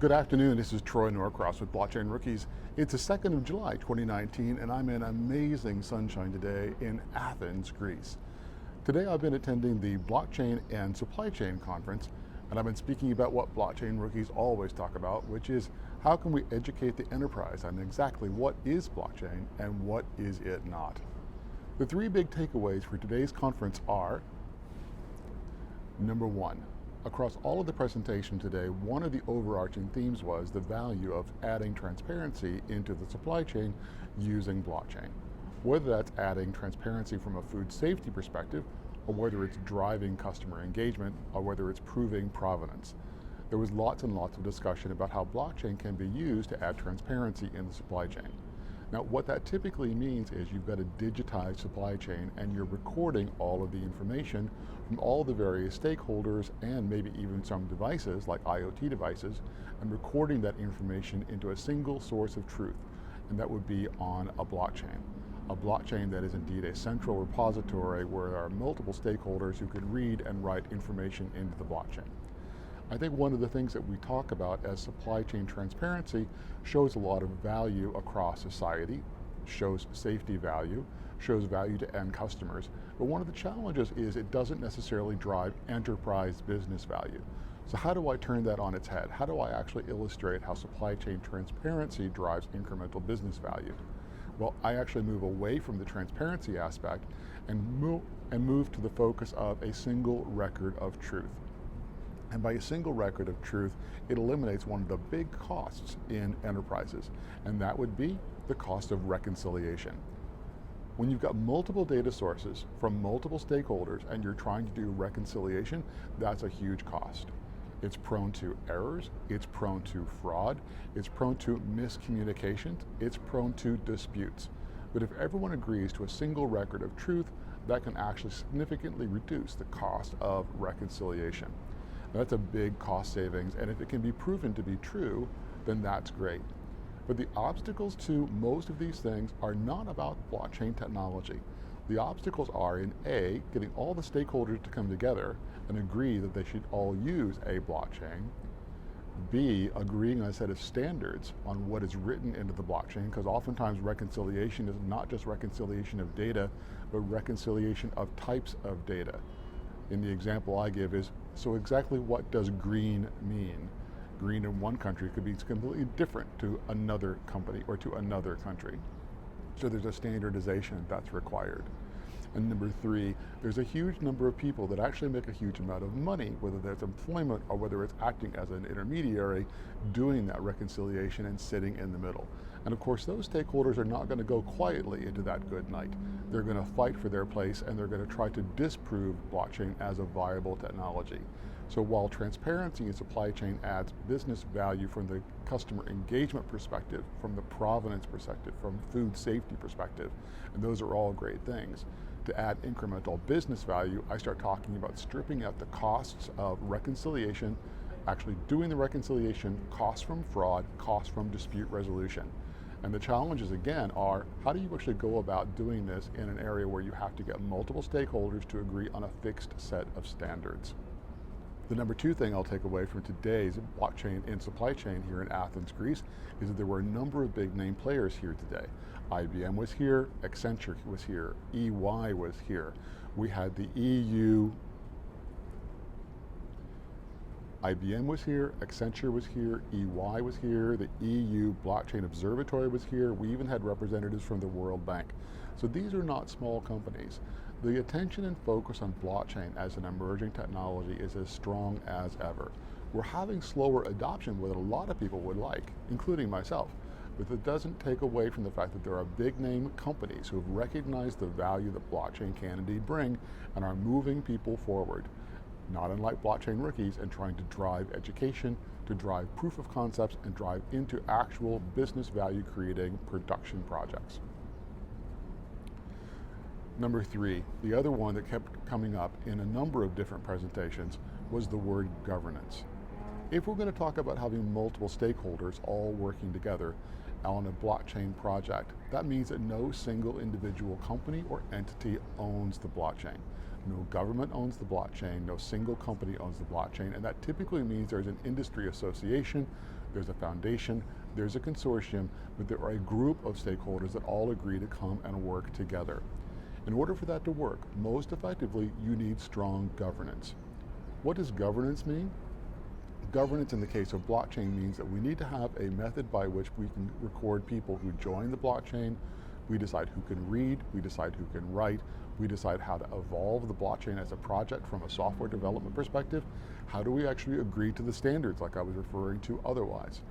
Good afternoon, this is Troy Norcross with Blockchain Rookies. It's the 2nd of July 2019 and I'm in amazing sunshine today in Athens, Greece. Today I've been attending the Blockchain and Supply Chain Conference and I've been speaking about what Blockchain Rookies always talk about, which is how can we educate the enterprise on exactly what is blockchain and what is it not. The three big takeaways for today's conference are: number one, across all of the presentation today, one of the overarching themes was the value of adding transparency into the supply chain using blockchain. Whether that's adding transparency from a food safety perspective, or whether it's driving customer engagement, or whether it's proving provenance. There was lots and lots of discussion about how blockchain can be used to add transparency in the supply chain. Now, what that typically means is you've got a digitized supply chain and you're recording all of the information from all the various stakeholders and maybe even some devices like IoT devices, and recording that information into a single source of truth, and that would be on a blockchain. A blockchain that is indeed a central repository where there are multiple stakeholders who can read and write information into the blockchain. I think one of the things that we talk about as supply chain transparency shows a lot of value across society, shows safety value, shows value to end customers, but one of the challenges is it doesn't necessarily drive enterprise business value. So how do I turn that on its head? How do I actually illustrate how supply chain transparency drives incremental business value? Well, I actually move away from the transparency aspect and move to the focus of a single record of truth. And by a single record of truth, it eliminates one of the big costs in enterprises, and that would be the cost of reconciliation. When you've got multiple data sources from multiple stakeholders and you're trying to do reconciliation, that's a huge cost. It's prone to errors, it's prone to fraud, it's prone to miscommunications, it's prone to disputes. But if everyone agrees to a single record of truth, that can actually significantly reduce the cost of reconciliation. That's a big cost savings, and if it can be proven to be true, then that's great. But the obstacles to most of these things are not about blockchain technology. The obstacles are in A, getting all the stakeholders to come together and agree that they should all use a blockchain. B, agreeing on a set of standards on what is written into the blockchain, because oftentimes reconciliation is not just reconciliation of data, but reconciliation of types of data. In the example I give is, so exactly what does green mean? Green in one country could be completely different to another company or to another country. So there's a standardization that's required. And number three, there's a huge number of people that actually make a huge amount of money, whether that's employment or whether it's acting as an intermediary, doing that reconciliation and sitting in the middle. And of course, those stakeholders are not going to go quietly into that good night. They're going to fight for their place and they're going to try to disprove blockchain as a viable technology. So while transparency in supply chain adds business value from the customer engagement perspective, from the provenance perspective, from food safety perspective, and those are all great things, to add incremental business value, I start talking about stripping out the costs of reconciliation, actually doing the reconciliation, costs from fraud, costs from dispute resolution. And the challenges again are, how do you actually go about doing this in an area where you have to get multiple stakeholders to agree on a fixed set of standards? The number two thing I'll take away from today's blockchain and supply chain here in Athens, Greece, is that there were a number of big name players here today. IBM was here, Accenture was here, EY was here. We had the EU, IBM was here, Accenture was here, EY was here, the EU Blockchain Observatory was here, we even had representatives from the World Bank. So these are not small companies. The attention and focus on blockchain as an emerging technology is as strong as ever. We're having slower adoption than a lot of people would like, including myself. But it doesn't take away from the fact that there are big name companies who have recognized the value that blockchain can indeed bring and are moving people forward, not unlike Blockchain Rookies, and trying to drive education, to drive proof of concepts, and drive into actual business value creating production projects. Number three, the other one that kept coming up in a number of different presentations was the word governance. If we're going to talk about having multiple stakeholders all working together on a blockchain project, that means that no single individual company or entity owns the blockchain. No government owns the blockchain, no single company owns the blockchain, and that typically means there's an industry association there's a foundation, there's a consortium, but there are a group of stakeholders that all agree to come and work together. In order for that to work most effectively, you need strong governance. What does governance mean? Governance in the case of blockchain means that we need to have a method by which we can record people who join the blockchain. We decide who can read, we decide who can write, we decide how to evolve the blockchain as a project from a software development perspective. How do we actually agree to the standards like I was referring to otherwise?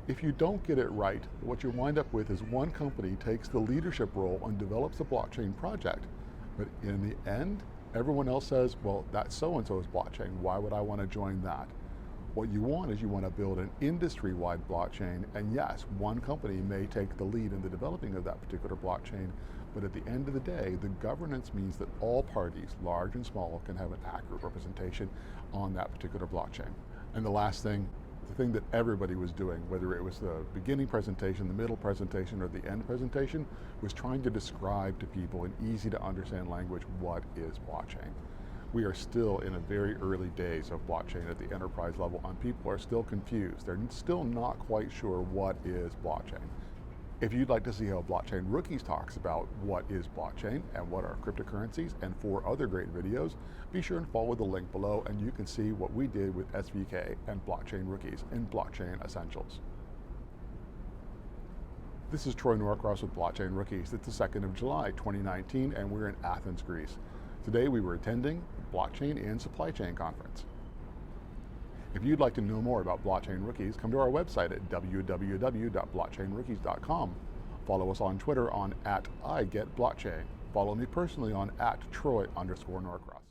If you don't get it right, what you wind up with is one company takes the leadership role and develops a blockchain project. But in the end, everyone else says, well, that's so-and-so's blockchain, why would I want to join that? What you want is you want to build an industry-wide blockchain, and yes, one company may take the lead in the developing of that particular blockchain, but at the end of the day, the governance means that all parties, large and small, can have an accurate representation on that particular blockchain. And the last thing, the thing that everybody was doing, whether it was the beginning presentation, the middle presentation, or the end presentation, was trying to describe to people in easy to understand language what is blockchain. We are still in a very early days of blockchain at the enterprise level, and people are still confused. They're still not quite sure what is blockchain. If you'd like to see how Blockchain Rookies talks about what is blockchain and what are cryptocurrencies and 4 other great videos, be sure and follow the link below and you can see what we did with SVK and Blockchain Rookies in Blockchain Essentials. This is Troy Norcross with Blockchain Rookies. It's the 2nd of July 2019 and we're in Athens, Greece. Today we were attending the Blockchain and Supply Chain Conference. If you'd like to know more about Blockchain Rookies, come to our website at www.blockchainrookies.com. Follow us on Twitter on @IGetBlockchain. Follow me personally on @Troy_Norcross.